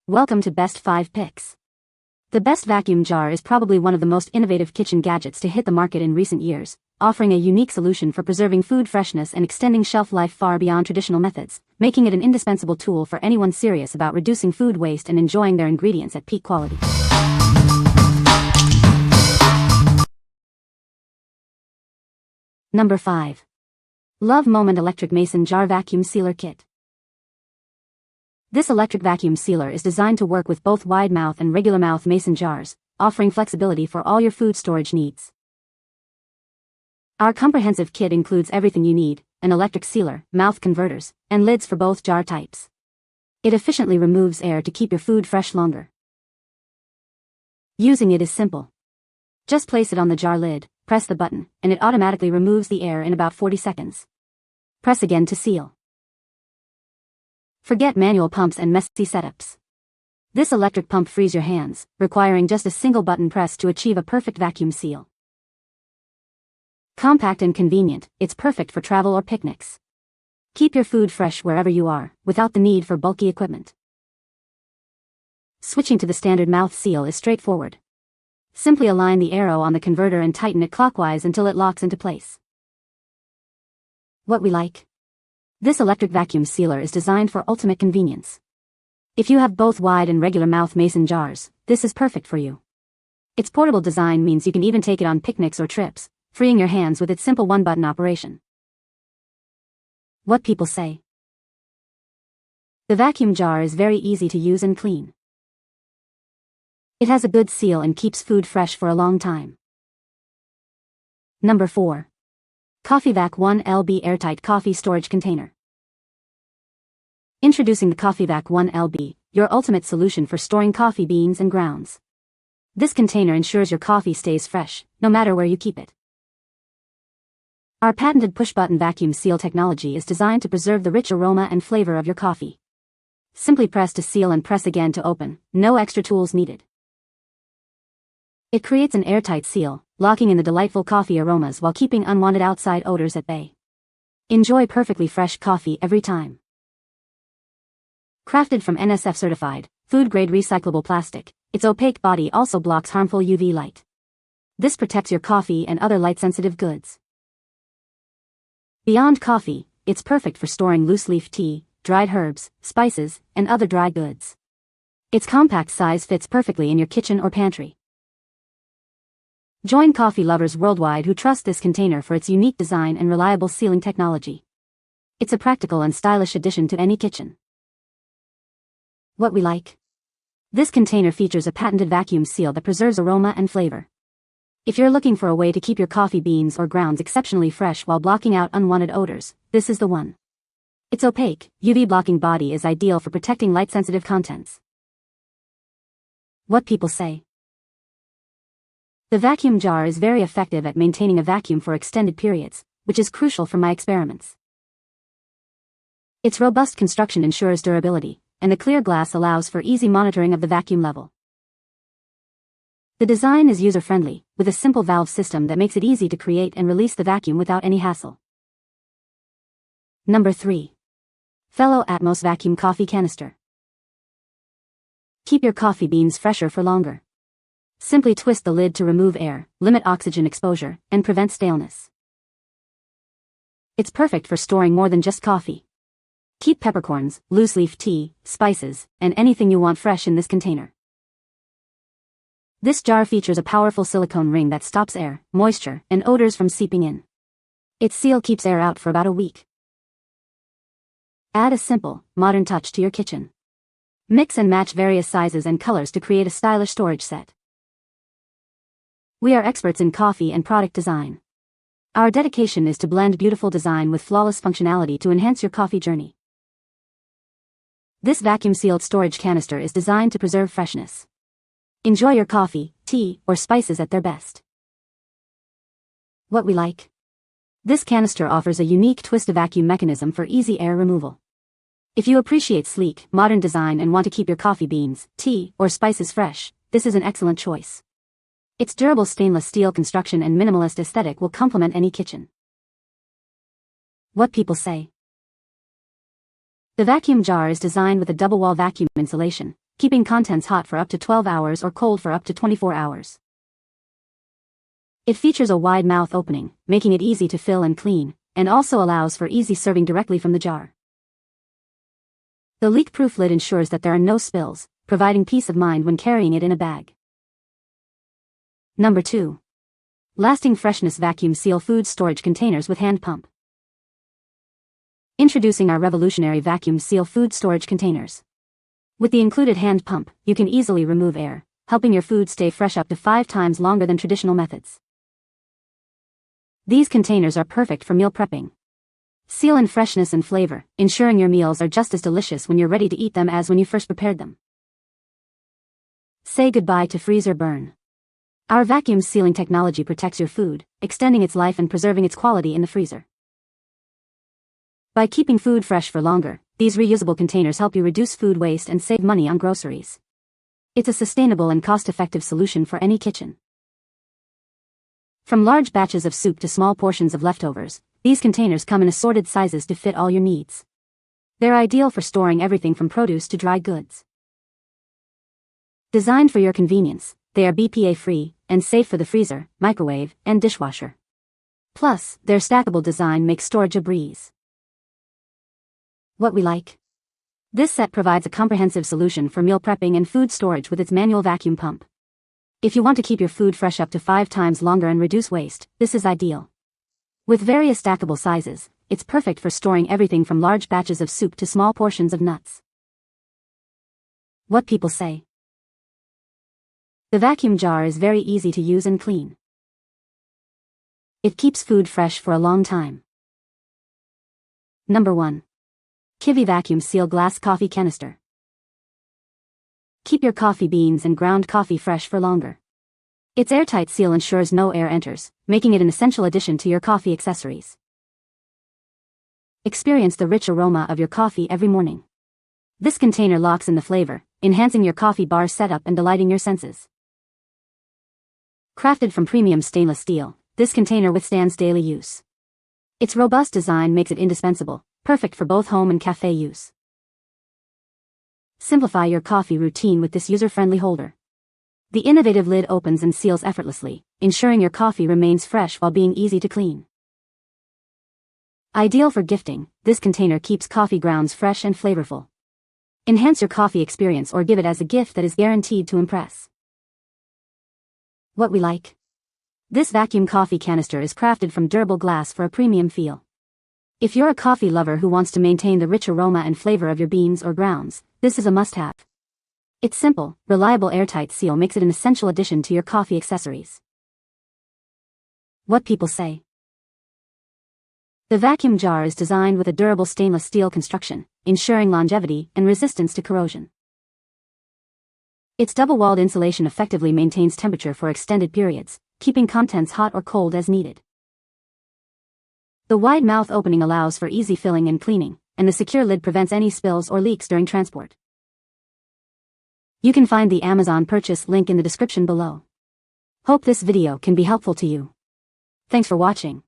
Welcome to Best 5 Picks. The Best vacuum jar is probably one of the most innovative kitchen gadgets to hit the market in recent years, offering a unique solution for preserving food freshness and extending shelf life far beyond traditional methods, making it an indispensable tool for anyone serious about reducing food waste and enjoying their ingredients at peak quality. Number 5. Love Moment Electric Mason Jar Vacuum Sealer Kit. This electric vacuum sealer is designed to work with both wide mouth and regular mouth mason jars, offering flexibility for all your food storage needs. Our comprehensive kit includes everything you need: an electric sealer, mouth converters, and lids for both jar types. It efficiently removes air to keep your food fresh longer. Using it is simple. Just place it on the jar lid, press the button, and it automatically removes the air in about 40 seconds. Press again to seal. Forget manual pumps and messy setups. This electric pump frees your hands, requiring just a single button press to achieve a perfect vacuum seal. Compact and convenient, it's perfect for travel or picnics. Keep your food fresh wherever you are, without the need for bulky equipment. Switching to the standard mouth seal is straightforward. Simply align the arrow on the converter and tighten it clockwise until it locks into place. What we like? This electric vacuum sealer is designed for ultimate convenience. If you have both wide and regular mouth mason jars, this is perfect for you. Its portable design means you can even take it on picnics or trips, freeing your hands with its simple one-button operation. What people say? The vacuum jar is very easy to use and clean. It has a good seal and keeps food fresh for a long time. Number 4. COFFEEVAC 1LB Airtight Coffee Storage Container. Introducing the COFFEEVAC 1LB, your ultimate solution for storing coffee beans and grounds. This container ensures your coffee stays fresh, no matter where you keep it. Our patented push-button vacuum seal technology is designed to preserve the rich aroma and flavor of your coffee. Simply press to seal and press again to open, no extra tools needed. It creates an airtight seal, locking in the delightful coffee aromas while keeping unwanted outside odors at bay. Enjoy perfectly fresh coffee every time. Crafted from NSF certified, food-grade recyclable plastic, its opaque body also blocks harmful UV light. This protects your coffee and other light-sensitive goods. Beyond coffee, it's perfect for storing loose-leaf tea, dried herbs, spices, and other dry goods. Its compact size fits perfectly in your kitchen or pantry. Join coffee lovers worldwide who trust this container for its unique design and reliable sealing technology. It's a practical and stylish addition to any kitchen. What we like? This container features a patented vacuum seal that preserves aroma and flavor. If you're looking for a way to keep your coffee beans or grounds exceptionally fresh while blocking out unwanted odors, this is the one. Its opaque, UV-blocking body is ideal for protecting light-sensitive contents. What people say? The vacuum jar is very effective at maintaining a vacuum for extended periods, which is crucial for my experiments. Its robust construction ensures durability, and the clear glass allows for easy monitoring of the vacuum level. The design is user-friendly, with a simple valve system that makes it easy to create and release the vacuum without any hassle. Number 3. Fellow Atmos Vacuum Coffee Canister. Keep your coffee beans fresher for longer. Simply twist the lid to remove air, limit oxygen exposure, and prevent staleness. It's perfect for storing more than just coffee. Keep peppercorns, loose-leaf tea, spices, and anything you want fresh in this container. This jar features a powerful silicone ring that stops air, moisture, and odors from seeping in. Its seal keeps air out for about a week. Add a simple, modern touch to your kitchen. Mix and match various sizes and colors to create a stylish storage set. We are experts in coffee and product design. Our dedication is to blend beautiful design with flawless functionality to enhance your coffee journey. This vacuum-sealed storage canister is designed to preserve freshness. Enjoy your coffee, tea, or spices at their best. What we like? This canister offers a unique twist-to-vacuum mechanism for easy air removal. If you appreciate sleek, modern design and want to keep your coffee beans, tea, or spices fresh, this is an excellent choice. Its durable stainless steel construction and minimalist aesthetic will complement any kitchen. What people say? The vacuum jar is designed with a double-wall vacuum insulation, keeping contents hot for up to 12 hours or cold for up to 24 hours. It features a wide mouth opening, making it easy to fill and clean, and also allows for easy serving directly from the jar. The leak-proof lid ensures that there are no spills, providing peace of mind when carrying it in a bag. Number 2. Lasting Freshness Vacuum Seal Food Storage Containers with Hand Pump. Introducing our revolutionary vacuum seal food storage containers. With the included hand pump, you can easily remove air, helping your food stay fresh up to 5 times longer than traditional methods. These containers are perfect for meal prepping. Seal in freshness and flavor, ensuring your meals are just as delicious when you're ready to eat them as when you first prepared them. Say goodbye to freezer burn. Our vacuum sealing technology protects your food, extending its life and preserving its quality in the freezer. By keeping food fresh for longer, these reusable containers help you reduce food waste and save money on groceries. It's a sustainable and cost-effective solution for any kitchen. From large batches of soup to small portions of leftovers, these containers come in assorted sizes to fit all your needs. They're ideal for storing everything from produce to dry goods. Designed for your convenience, they are BPA-free and safe for the freezer, microwave, and dishwasher. Plus, their stackable design makes storage a breeze. What we like. This set provides a comprehensive solution for meal prepping and food storage with its manual vacuum pump. If you want to keep your food fresh up to 5 times longer and reduce waste, this is ideal. With various stackable sizes, it's perfect for storing everything from large batches of soup to small portions of nuts. What people say. The vacuum jar is very easy to use and clean. It keeps food fresh for a long time. Number 1. KIVY Vacuum Seal Glass Coffee Canister. Keep your coffee beans and ground coffee fresh for longer. Its airtight seal ensures no air enters, making it an essential addition to your coffee accessories. Experience the rich aroma of your coffee every morning. This container locks in the flavor, enhancing your coffee bar setup and delighting your senses. Crafted from premium stainless steel, this container withstands daily use. Its robust design makes it indispensable, perfect for both home and cafe use. Simplify your coffee routine with this user-friendly holder. The innovative lid opens and seals effortlessly, ensuring your coffee remains fresh while being easy to clean. Ideal for gifting, this container keeps coffee grounds fresh and flavorful. Enhance your coffee experience or give it as a gift that is guaranteed to impress. What we like. This vacuum coffee canister is crafted from durable glass for a premium feel. If you're a coffee lover who wants to maintain the rich aroma and flavor of your beans or grounds, this is a must-have. Its simple, reliable airtight seal makes it an essential addition to your coffee accessories. What people say. The vacuum jar is designed with a durable stainless steel construction, ensuring longevity and resistance to corrosion. Its double-walled insulation effectively maintains temperature for extended periods, keeping contents hot or cold as needed. The wide mouth opening allows for easy filling and cleaning, and the secure lid prevents any spills or leaks during transport. You can find the Amazon purchase link in the description below. Hope this video can be helpful to you. Thanks for watching.